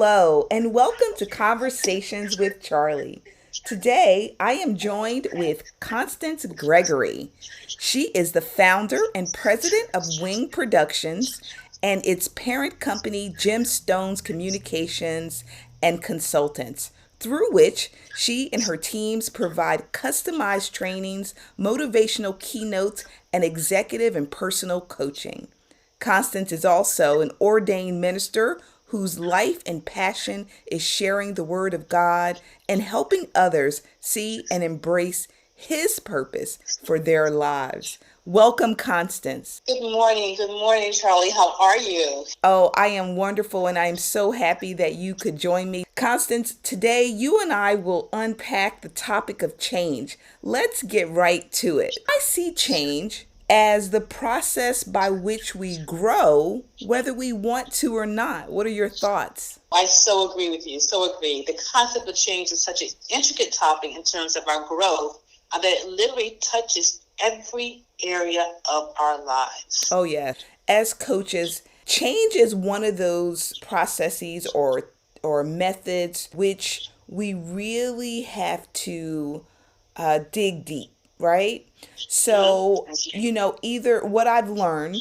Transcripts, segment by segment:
Hello, and welcome to Conversations with Charlie. Today, I am joined with Constance Gregory. She is the founder and president of Wing Productions and its parent company, Gemstones Communications and Consultants, through which she and her teams provide customized trainings, motivational keynotes, and executive and personal coaching. Constance is also an ordained minister whose life and passion is sharing the word of God and helping others see and embrace his purpose for their lives. Welcome, Constance. Good morning, Charlie. How are you? Oh, I am wonderful and I am so happy that you could join me. Constance, today you and I will unpack the topic of change. Let's get right to it. I see change as the process by which we grow, whether we want to or not. What are your thoughts? I so agree with you. So agree. The concept of change is such an intricate topic in terms of our growth that it literally touches every area of our lives. Oh, yeah. As coaches, change is one of those processes or methods which we really have to dig deep, right? So, either what I've learned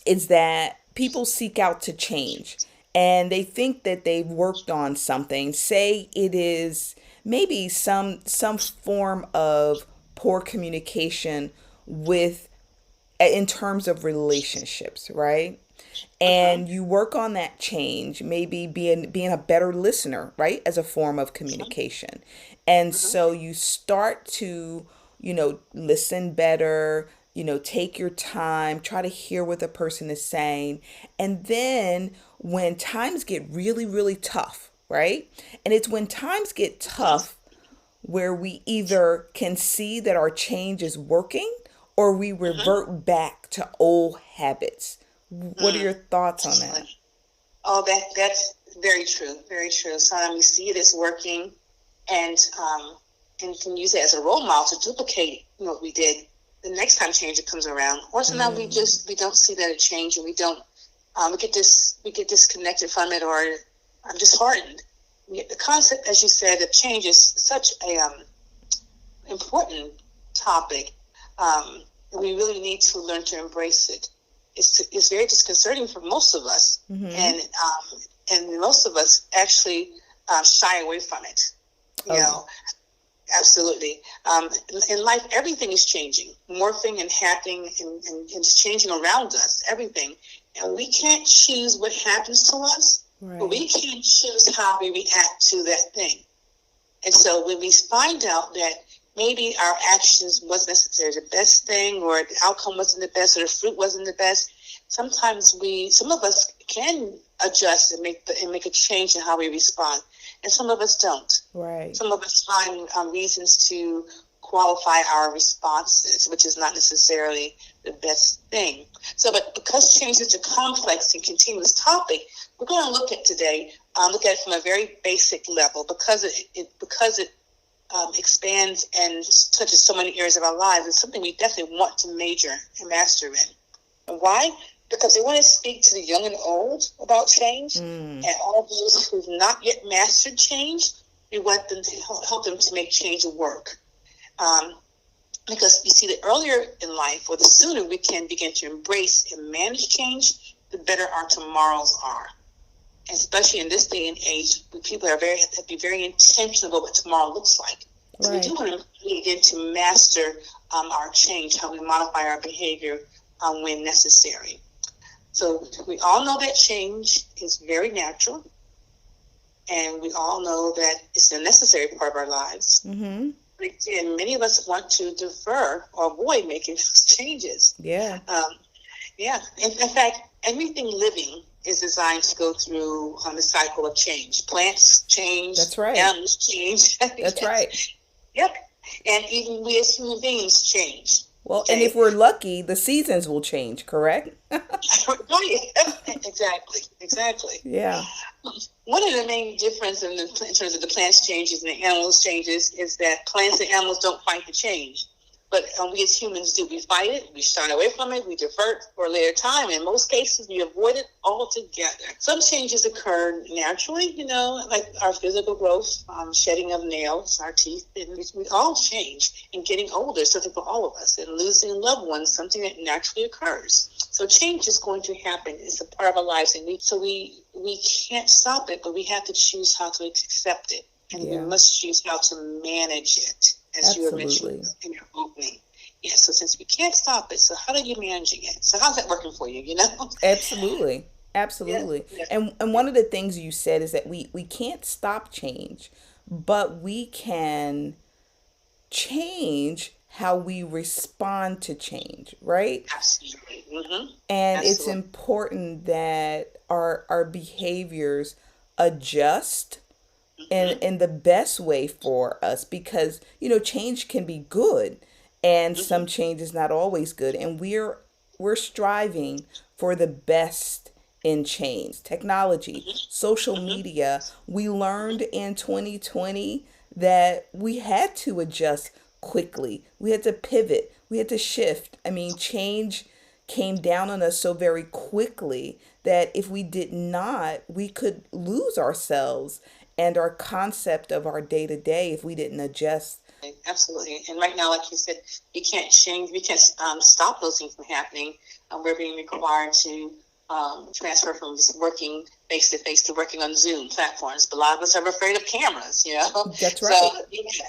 is that people seek out to change and they think that they've worked on something. Say it is maybe some form of poor communication with in terms of relationships, right? And you work on that change, maybe being a better listener, right, as a form of communication. And so you start to, listen better, take your time, try to hear what the person is saying. And then when times get really, really tough, right? And it's when times get tough where we either can see that our change is working or we revert back to old habits. What are your thoughts on that? Oh, that's very true. Very true. Sometimes we see it as working and can use it as a role model to duplicate what we did the next time change comes around. Or sometimes we don't see that it changed and we don't we get disconnected from it or disheartened. The concept, as you said, of change is such a important topic. We really need to learn to embrace it. It's very disconcerting for most of us, and most of us actually shy away from it. You know, absolutely. In life, everything is changing, morphing and happening, and just changing around us. Everything, and we can't choose what happens to us. Right. But we can choose how we react to that thing. And so when we find out that maybe our actions wasn't necessarily the best thing, or the outcome wasn't the best, or the fruit wasn't the best, sometimes some of us can adjust and make a change in how we respond, and some of us don't. Right. Some of us find reasons to qualify our responses, which is not necessarily the best thing. So, but because change is a complex and continuous topic, we're going to look at today, look at it from a very basic level because it expands and touches so many areas of our lives. It's something we definitely want to major and master in. And why? Because we want to speak to the young and old about change, and all those who've not yet mastered change, we want them to help them to make change work. Because you see, the earlier in life, or the sooner we can begin to embrace and manage change, the better our tomorrows are. And especially in this day and age, people have to be very intentional about what tomorrow looks like. So we do want to begin to master our change, how we modify our behavior when necessary. So we all know that change is very natural, and we all know that it's a necessary part of our lives. Mm-hmm. But again, many of us want to defer or avoid making those changes. Yeah. In fact, everything living is designed to go through the cycle of change. Plants change. That's right. Animals change. That's right. Yep. And even we as human beings change. Well, okay. And if we're lucky, the seasons will change, correct? Exactly. Yeah. One of the main differences in terms of the plants changes and the animals changes is that plants and animals don't fight the change. But we as humans do. We fight it, we shy away from it, we divert for a later time. In most cases, we avoid it altogether. Some changes occur naturally, like our physical growth, shedding of nails, our teeth, and we all change. And getting older, something for all of us, and losing loved ones, something that naturally occurs. So change is going to happen. It's a part of our lives, and we can't stop it, but we have to choose how to accept it. And we must choose how to manage it, as you were mentioning in your opening. Yeah, so since we can't stop it, so how are you managing it? So how's that working for you, Absolutely. Absolutely. Yeah. And one of the things you said is that we can't stop change, but we can change how we respond to change, right? Absolutely. Mm-hmm. And it's Absolutely. important that our behaviors adjust Mm-hmm. in the best way for us, because change can be good, and some Mm-hmm. change is not always good, and we're striving for the best in change. Technology, social Mm-hmm. media, we Mm-hmm. learned in 2020 that we had to adjust quickly, we had to pivot, we had to shift. I mean, change came down on us so very quickly that if we did not, we could lose ourselves and our concept of our day to day if we didn't adjust. Absolutely. And right now, like you said, we can't stop those things from happening. We're being required to transfer from just working face to face to working on Zoom platforms. But a lot of us are afraid of cameras. That's So, right.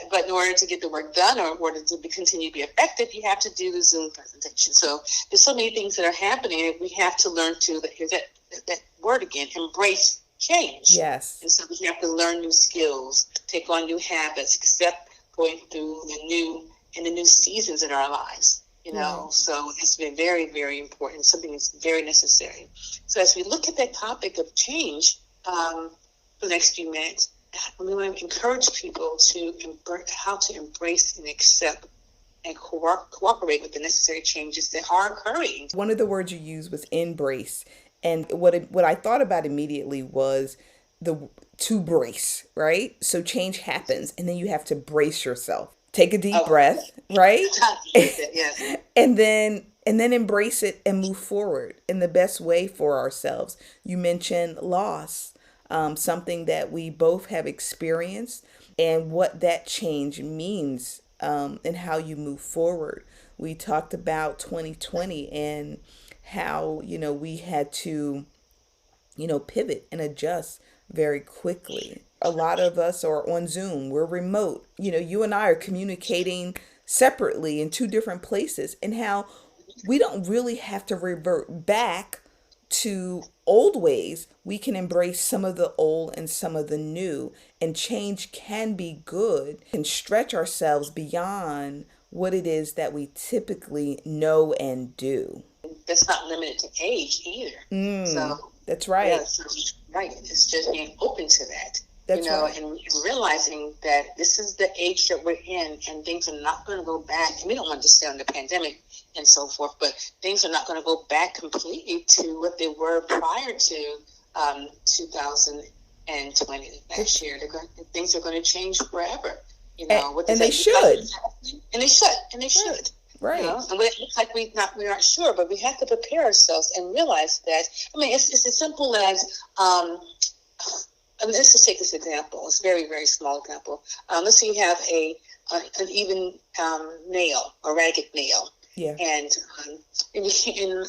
but in order to get the work done, or in order to continue to be effective, you have to do the Zoom presentation. So there's so many things that are happening. We have to learn to, hear that word again, embrace change. Yes. And so we have to learn new skills, take on new habits, accept going through the new seasons in our lives. Right. So it's been very, very important, something that's very necessary. So as we look at that topic of change for the next few minutes, we want to encourage people how to embrace and accept and cooperate with the necessary changes that are occurring. One of the words you used was embrace. And what I thought about immediately was the to brace, right? So change happens and then you have to brace yourself. Take a deep Oh, breath, right? yes. And then embrace it and move forward in the best way for ourselves. You mentioned loss, something that we both have experienced, and what that change means, and how you move forward. We talked about 2020 and how we had to pivot and adjust very quickly. A lot of us are on Zoom, we're remote. You and I are communicating separately in two different places, and how we don't really have to revert back to old ways. We can embrace some of the old and some of the new, and change can be good and stretch ourselves beyond what it is that we typically know and do. That's not limited to age either. Mm, So, that's right. yes, right. It's just being open to that, That's right. and realizing that this is the age that we're in, and things are not going to go back. And we don't want to just stay on the pandemic and so forth, but things are not going to go back completely to what they were prior to 2020 last year. Things are going to change forever. And, What does and they that look like? should. And they should. And they Right. should. Right. And it looks like we're not sure, but we have to prepare ourselves and realize that. I mean, it's as simple as. Let's just take this example. It's a very, very small example. Let's say you have an even nail, a ragged nail, Yeah. and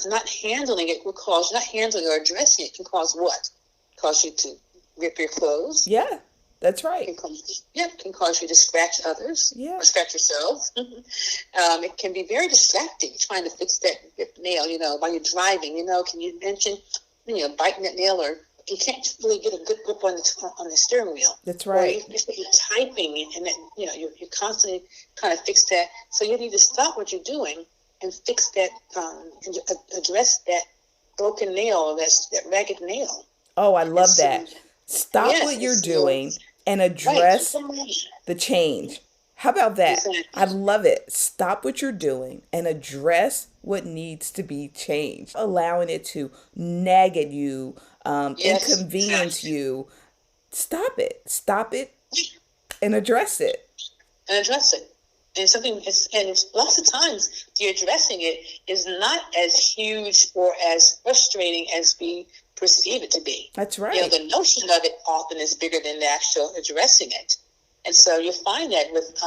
not handling it will cause, not handling or addressing it can cause what? Cause you to rip your clothes. Yeah. That's right. Can cause you to scratch others Yeah. or scratch yourself. It can be very distracting trying to fix that nail, while you're driving. Can you mention, biting that nail, or you can't really get a good grip on the steering wheel. That's Or right. you're typing, and then, you're constantly trying to fix that. So you need to stop what you're doing and fix that, and address that broken nail, that ragged nail. Oh, I And love so, that. Stop yes, what and you're so, doing and right, address the change. How about that? I exactly. love it. Stop what you're doing and address what needs to be changed. Allowing it to nag at you, Yes, inconvenience exactly. you. Stop it. Stop it and address it. And address it. And lots of times the addressing it is not as huge or as frustrating as we perceive it to be. That's right. The notion of it often is bigger than the actual addressing it. And so you'll find that with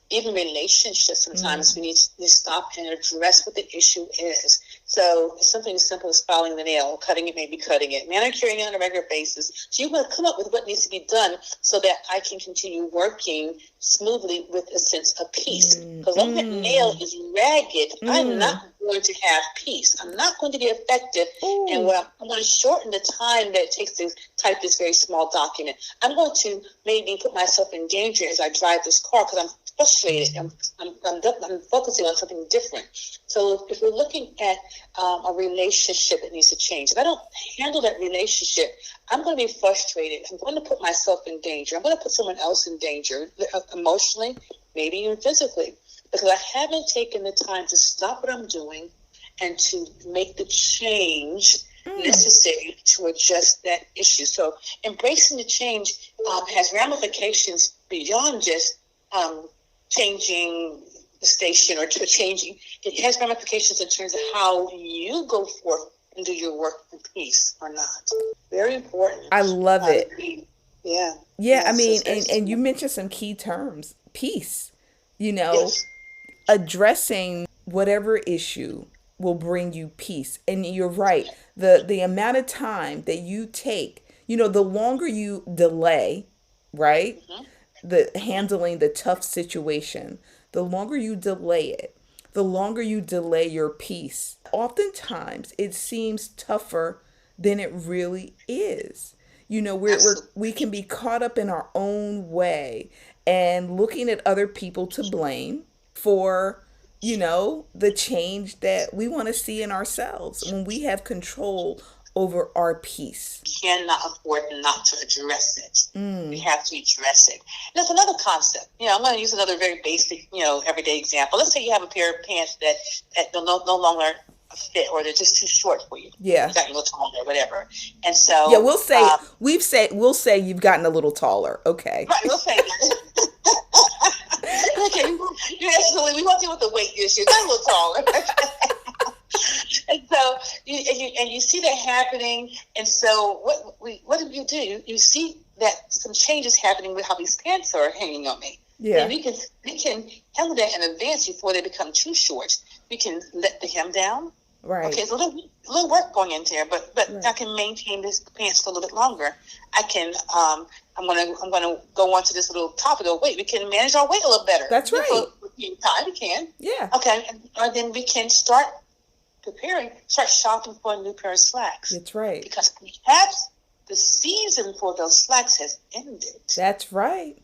even relationships, sometimes we need to stop and address what the issue is. So it's something as simple as filing the nail, cutting it, maybe cutting it, manicuring it on a regular basis. So you want to come up with what needs to be done so that I can continue working smoothly with a sense of peace. Because when that nail is ragged, I'm not going to have peace. I'm not going to be effective. And I'm going to shorten the time that it takes to type this very small document. I'm going to maybe put myself in danger as I drive this car because I'm frustrated. I'm focusing on something different. So if we're looking at a relationship that needs to change, if I don't handle that relationship, I'm going to be frustrated. I'm going to put myself in danger. I'm going to put someone else in danger, emotionally, maybe even physically, because I haven't taken the time to stop what I'm doing and to make the change necessary to adjust that issue. So embracing the change has ramifications beyond just changing the station or to changing. It has ramifications in terms of how you go forth and do your work in peace or not. Very important. I love it. Yeah. Yeah, I mean, and you mentioned some key terms. Peace. Yes. Addressing whatever issue will bring you peace. And you're right. The amount of time that you take, the longer you delay, right? The handling the tough situation, the longer you delay it, the longer you delay your peace. Oftentimes it seems tougher than it really is. We can be caught up in our own way and looking at other people to blame for, the change that we want to see in ourselves when we have control over our peace. Cannot afford not to address it. We have to address it. And there's another concept. I'm going to use another very basic, everyday example. Let's say you have a pair of pants that no longer fit, or they're just too short for you. Yeah. You've gotten a little taller, or whatever. And so yeah, we'll say you've gotten a little taller. Okay. Right, we'll say that. Okay, you're absolutely. We won't deal with the weight issue. Got a little taller. And so you see that happening, and so what do? You see that some changes happening with how these pants are hanging on me. Yeah, and we can handle that in advance before they become too short. We can let the hem down. Right. Okay, so a little work going into there, but right. I can maintain this pants for a little bit longer. I can I'm gonna go on to this little topic of weight. We can manage our weight a little better. That's right. Time we can. Yeah. Okay, and then we can start shopping for a new pair of slacks. That's right. Because perhaps the season for those slacks has ended. That's right.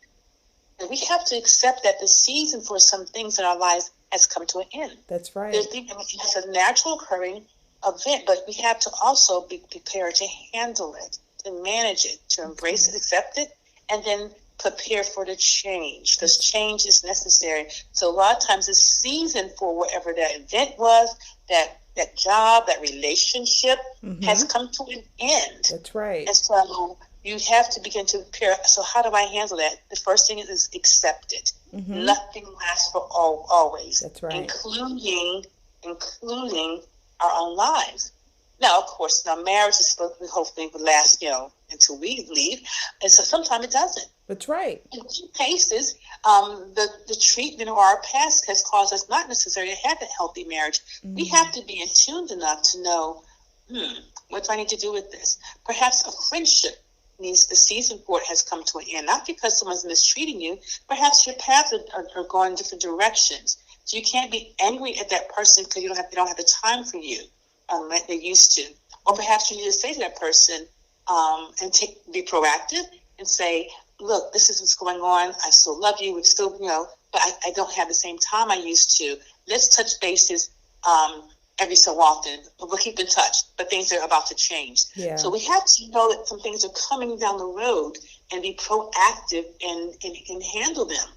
And we have to accept that the season for some things in our lives has come to an end. That's right. It's a natural occurring event, but we have to also be prepared to handle it, to manage it, to embrace it, accept it, and then prepare for the change, because change is necessary. So a lot of times the season for whatever that event was, that job, that relationship has come to an end. That's right. And so you have to begin to prepare. So how do I handle that? The first thing is accept it. Nothing lasts for always. That's right. Including our own lives. Now, of course, marriage is supposed to hopefully last, until we leave. And so sometimes it doesn't. That's right. In some cases, the treatment or our past has caused us not necessarily to have a healthy marriage. We have to be attuned enough to know, what do I need to do with this? Perhaps a friendship needs the season for it has come to an end. Not because someone's mistreating you. Perhaps your paths are going different directions. So you can't be angry at that person because they don't have the time for you like they used to. Or perhaps you need to say to that person and be proactive and say, look, this is what's going on. I still love you. We still, but I don't have the same time I used to. Let's touch bases every so often. We'll keep in touch, but things are about to change. Yeah. So we have to know that some things are coming down the road and be proactive and handle them.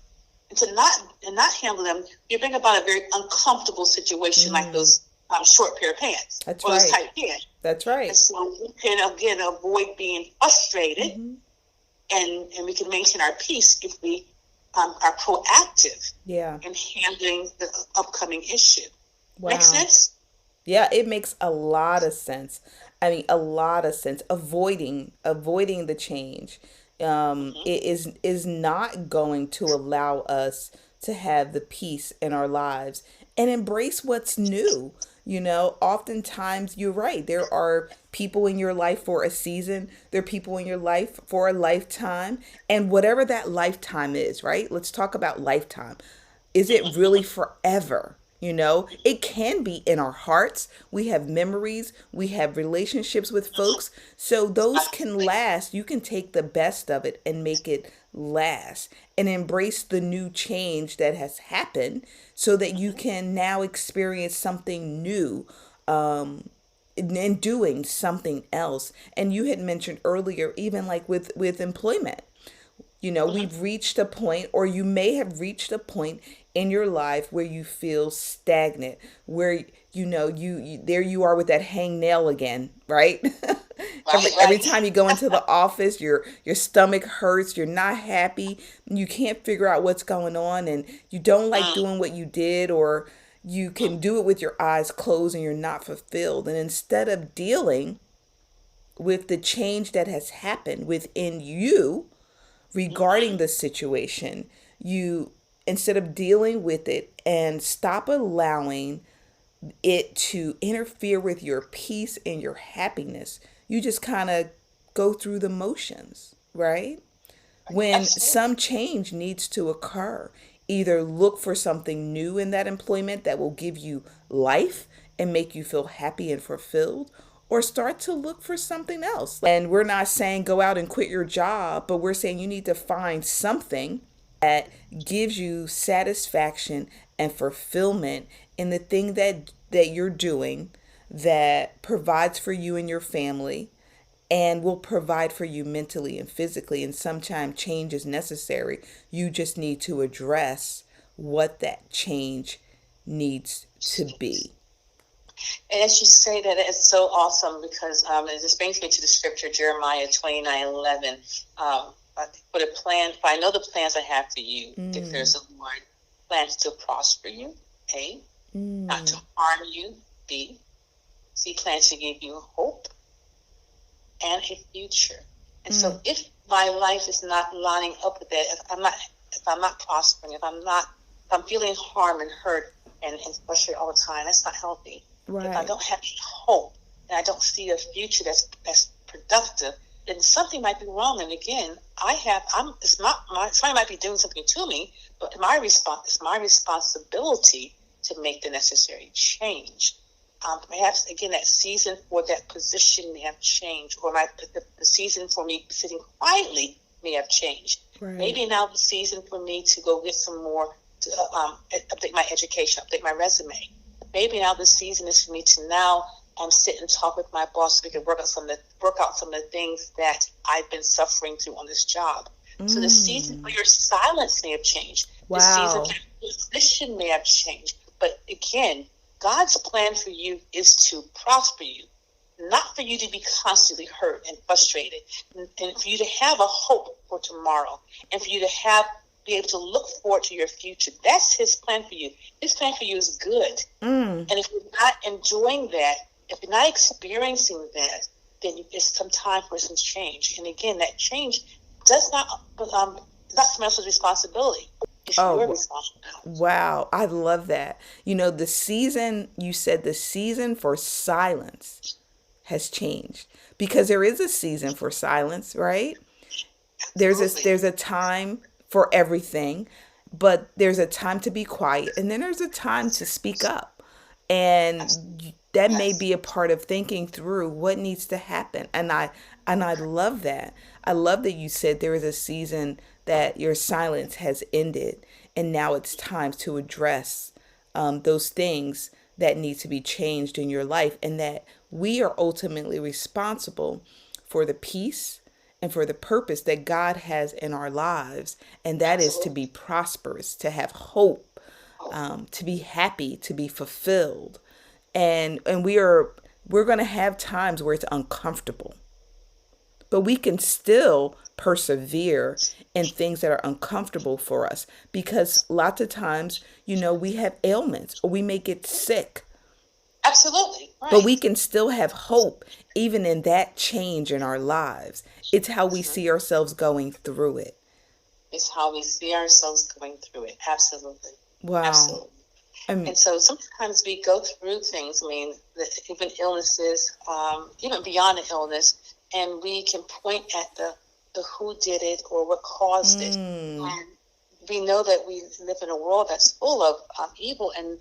And to not handle them, you bring about a very uncomfortable situation like those short pair of pants. That's or right. those tight pants. That's right. And so we can, again, avoid being frustrated, and we can maintain our peace if we are proactive Yeah. in handling the upcoming issue. Make Wow. sense? Yeah, it makes a lot of sense. I mean, a lot of sense. Avoiding the change, Mm-hmm. is not going to allow us to have the peace in our lives and embrace what's new. Oftentimes you're right. There are people in your life for a season. There are people in your life for a lifetime, and whatever that lifetime is, right? Let's talk about lifetime. Is it really Mm-hmm. forever? It can be in our hearts. We have memories, we have relationships with folks. So those can Absolutely. last. You can take the best of it and make it last and embrace the new change that has happened so that you Mm-hmm. can now experience something new, and doing something else. And you had mentioned earlier, even like with employment, Mm-hmm. we've reached a point, or you may have reached a point in your life where you feel stagnant, where you there you are with that hang nail again, right? every Right, every right. time you go into the office, your stomach hurts, you're not happy, you can't figure out what's going on, and you don't like Mm, doing what you did, or you mm, can do it with your eyes closed and you're not fulfilled. And instead of dealing with the change that has happened within you regarding mm-hmm. the situation, you, instead of dealing with it and stop allowing it to interfere with your peace and your happiness, you just kind of go through the motions, right? When Absolutely. some change needs to occur, either look for something new in that employment that will give you life and make you feel happy and fulfilled, or start to look for something else. And we're not saying go out and quit your job, but we're saying you need to find something that gives you satisfaction and fulfillment in the thing that you're doing, that provides for you and your family, and will provide for you mentally and physically. And sometimes change is necessary. You just need to address what that change needs to be. And as you say that, it's so awesome because it just brings me to the scripture, Jeremiah 29:11. For the plan, for I know the plans I have for you, Mm, declares the Lord. Plans to prosper you, A, not to mm, harm you, B, C, plans to give you hope and a future. And so mm. if my life is not lining up with that, if I'm not prospering, if I'm feeling harm and hurt and frustrated all the time, that's not healthy. If I Right. don't have any hope and I don't see a future that's productive, then something might be wrong. And again, it's not somebody might be doing something to me, but it's my responsibility to make the necessary change. Perhaps again that season for that position may have changed, or the season for me sitting quietly may have changed. Right. Maybe now the season for me to go get some more, to update my education, update my resume. Maybe now the season is for me to now sit and talk with my boss so we can work out some of the things that I've been suffering through on this job. So the season for Mm. your silence may have changed. The season for Wow. your position may have changed. But again, God's plan for you is to prosper you, not for you to be constantly hurt and frustrated, and for you to have a hope for tomorrow, and for you to be able to look forward to your future. That's His plan for you. His plan for you is good. Mm. And if you're not enjoying that, if you're not experiencing that, then it's some time for some change. And again, that change does not not someone else's responsibility. It's your Oh, responsibility. wow. I love that. The season, you said the season for silence has changed, because there is a season for silence, right? Absolutely. There's a time for everything, but there's a time to be quiet, and then there's a time to speak up. And that may Yes. be a part of thinking through what needs to happen. And I love that. I love that you said there is a season that your silence has ended, and now it's time to address those things that need to be changed in your life, and that we are ultimately responsible for the peace and for the purpose that God has in our lives. And that is to Absolutely. be prosperous, to have hope, Oh, to be happy, to be fulfilled. And we're going to have times where it's uncomfortable, but we can still persevere in things that are uncomfortable for us, because lots of times, we have ailments or we may get sick, Absolutely. but we Right. can still have hope even in that change in our lives. It's how we Mhm. see ourselves going through it. It's how we see ourselves going through it. Absolutely. Wow. Absolutely. Um, And so sometimes we go through things, I mean, even illnesses, even beyond the illness, and we can point at the who did it or what caused it. mm, And we know that we live in a world that's full of evil, and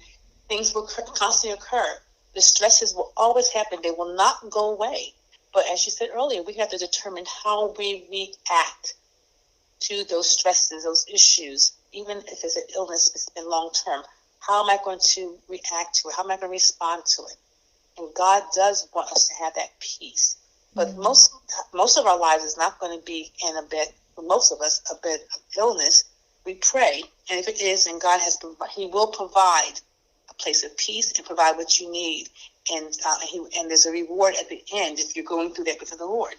things will constantly occur. The stresses will always happen. They will not go away. But as you said earlier, we have to determine how we react to those stresses, those issues, even if it's an illness, it's been long term. How am I going to react to it? How am I going to respond to it? And God does want us to have that peace. But most of our lives is not going to be in a bed, for most of us, a bed of illness. We pray, and if it is, and He will provide a place of peace and provide what you need. And there's a reward at the end if you're going through that with the Lord.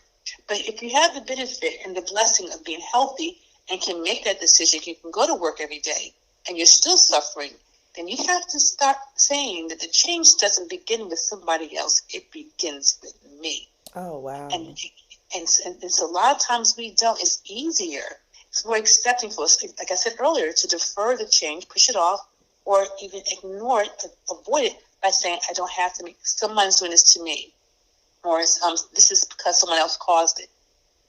But if you have the benefit and the blessing of being healthy and can make that decision, you can go to work every day and you're still suffering, then you have to start saying that the change doesn't begin with somebody else. It begins with me. oh, wow. And so a lot of times we don't. It's easier. It's more accepting for us, like I said earlier, to defer the change, push it off, or even ignore it, avoid it by saying, I don't have to. Someone's doing this to me. Or this is because someone else caused it.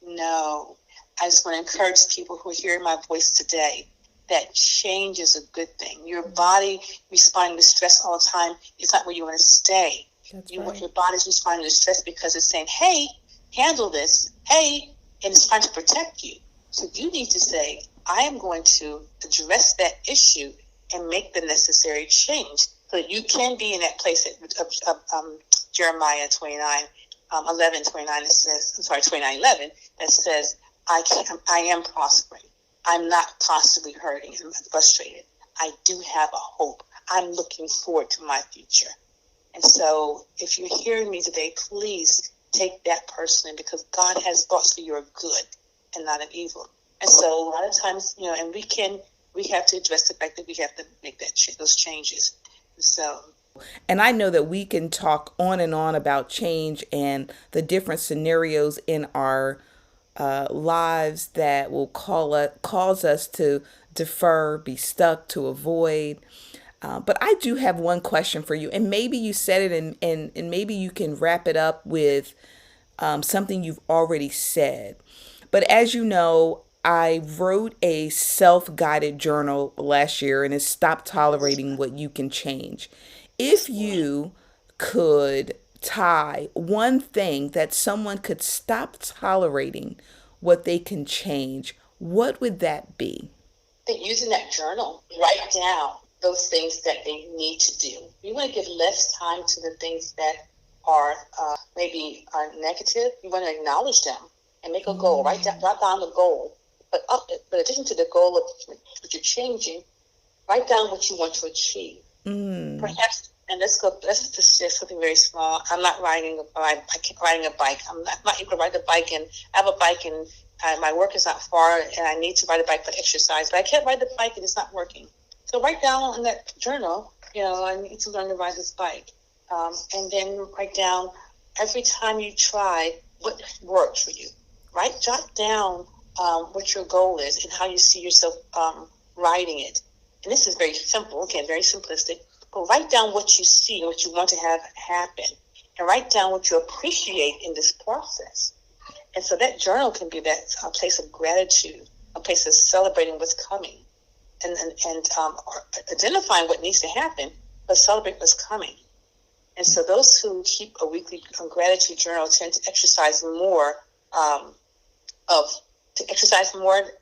No. I just want to encourage people who are hearing my voice today that change is a good thing. Your body responding to stress all the time is not where you want to stay. That's right. Your body's responding to stress because it's saying, hey, handle this. Hey, and it's trying to protect you. So you need to say, I am going to address that issue and make the necessary change so that you can be in that place of Jeremiah 29. 11:29 it says, 29:11 that says, I am prospering. I'm not constantly hurting and frustrated. I do have a hope. I'm looking forward to my future. And so if you're hearing me today, please take that personally, because God has thoughts for your good and not of evil. And so a lot of times, and we have to address the fact that we have to make those changes. And so And I know that we can talk on and on about change and the different scenarios in our lives that will cause us to defer, be stuck, to avoid. But I do have one question for you, and maybe you said it, and maybe you can wrap it up with something you've already said. But as you know, I wrote a self guided journal last year, and it's Stop Tolerating What You Can Change. If you could tie one thing that someone could stop tolerating what they can change, what would that be? that using that journal, write down those things that they need to do. You want to give less time to the things that are maybe are negative. You want to acknowledge them and make a goal. Write down the goal. But in addition to the goal of what you're changing, write down what you want to achieve. Perhaps, and let's just say something very small. I'm not riding a bike. I can't riding a bike. I'm not able to ride a bike, and I have a bike, and my work is not far, and I need to ride a bike for exercise, but I can't ride the bike, and it's not working. So write down in that journal, I need to learn to ride this bike, and then write down every time you try what works for you. Jot down what your goal is and how you see yourself riding it. And this is very simple, again, very simplistic. But write down what you see, what you want to have happen, and write down what you appreciate in this process. And so that journal can be a place of gratitude, a place of celebrating what's coming, and identifying what needs to happen, but celebrate what's coming. And so those who keep a weekly gratitude journal tend to exercise more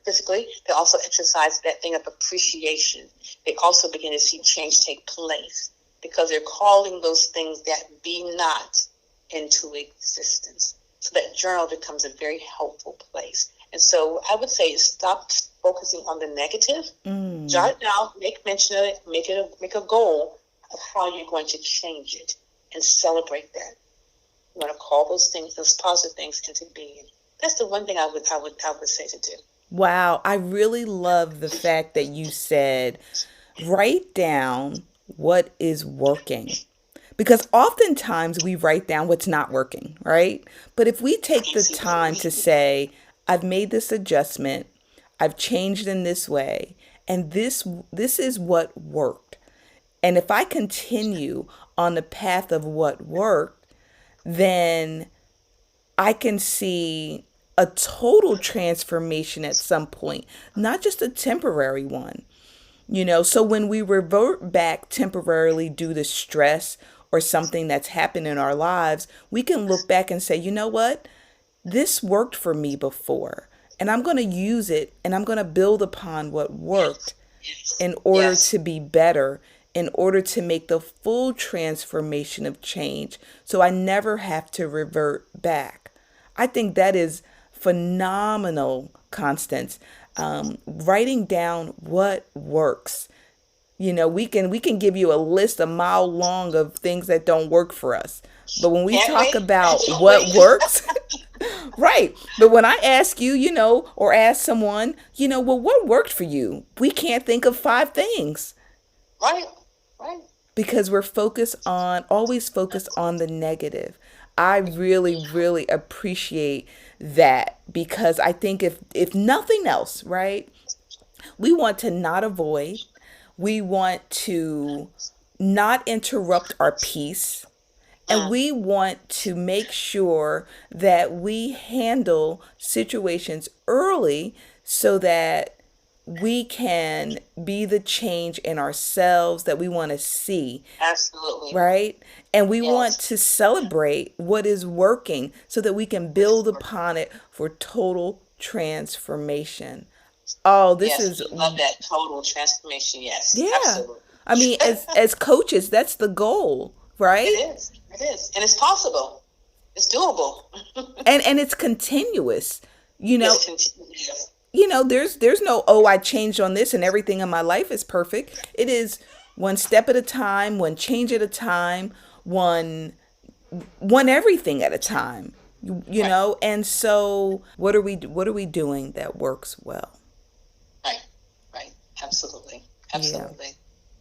physically. They also exercise that thing of appreciation. They also begin to see change take place because they're calling those things that be not into existence. So that journal becomes a very helpful place. And so I would say stop focusing on the negative. Jot it down, make mention of it, make a goal of how you're going to change it, and celebrate that. You want to call those things, those positive things, into being. That's the one thing I would say to do. Wow, I really love the fact that you said write down what is working. Because oftentimes we write down what's not working, right? But if we take the time to say, I've made this adjustment, I've changed in this way, and this is what worked. And if I continue on the path of what worked, then I can see a total transformation at some point, not just a temporary one. So when we revert back temporarily due to stress or something that's happened in our lives, we can look back and say, you know what? This worked for me before, and I'm going to use it and I'm going to build upon what worked Yes. in order Yes. to be better, in order to make the full transformation of change. So I never have to revert back. I think that is phenomenal, Constance. Writing down what works. We can give you a list a mile long of things that don't work for us. But when we Can't talk wait. about Can't what wait. works, right. But when I ask you, or ask someone, well, what worked for you? We can't think of five things Right. Right. because we're always focused on the negative. I really, really appreciate that because I think if nothing else, right, we want to not avoid, we want to not interrupt our peace, and Mm. we want to make sure that we handle situations early so that we can be the change in ourselves that we want to see, Absolutely. right? And we want Yes. to celebrate what is working so that we can What is build working? upon it for total transformation. Oh, this Yes. is, I love that total transformation. Yes. yeah. Absolutely. I mean, as coaches, that's the goal, It right? is. It is. And it's possible. It's doable. And it's continuous. You know, Yes. Continue. Yes. there's no, oh, I changed on this and everything in my life is perfect. It is one step at a time, one change at a time, one one everything at a time. Right. And so what are we doing that works well? Right. Right. Absolutely. Yeah. Absolutely.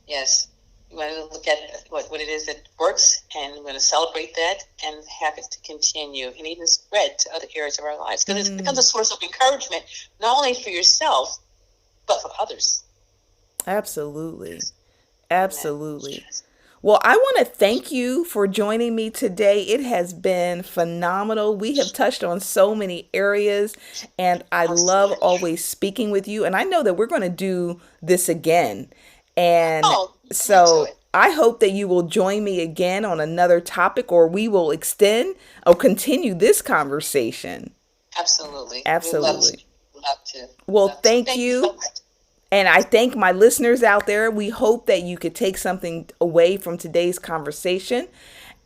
Yes. You want to look at what it is that works, and we're going to celebrate that and have it to continue and even spread to other areas of our lives because it becomes a Mm, source of encouragement, not only for yourself, but for others. absolutely. Amen. Absolutely. Well, I want to thank you for joining me today. It has been phenomenal. We have touched on so many areas, and I love Absolutely. always speaking with you. And I know that we're going to do this again. And Oh, looking into so it. I hope that you will join me again on another topic, or we will extend or continue this conversation. Absolutely. We'd love to. Absolutely. Love to. Well, Love to. thank Thank you so you. much. And I thank my listeners out there. We hope that you could take something away from today's conversation.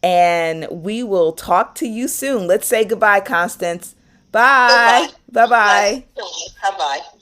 And we will talk to you soon. Let's say goodbye, Constance. Goodbye. Bye. Bye God bless. bye. Bye bye.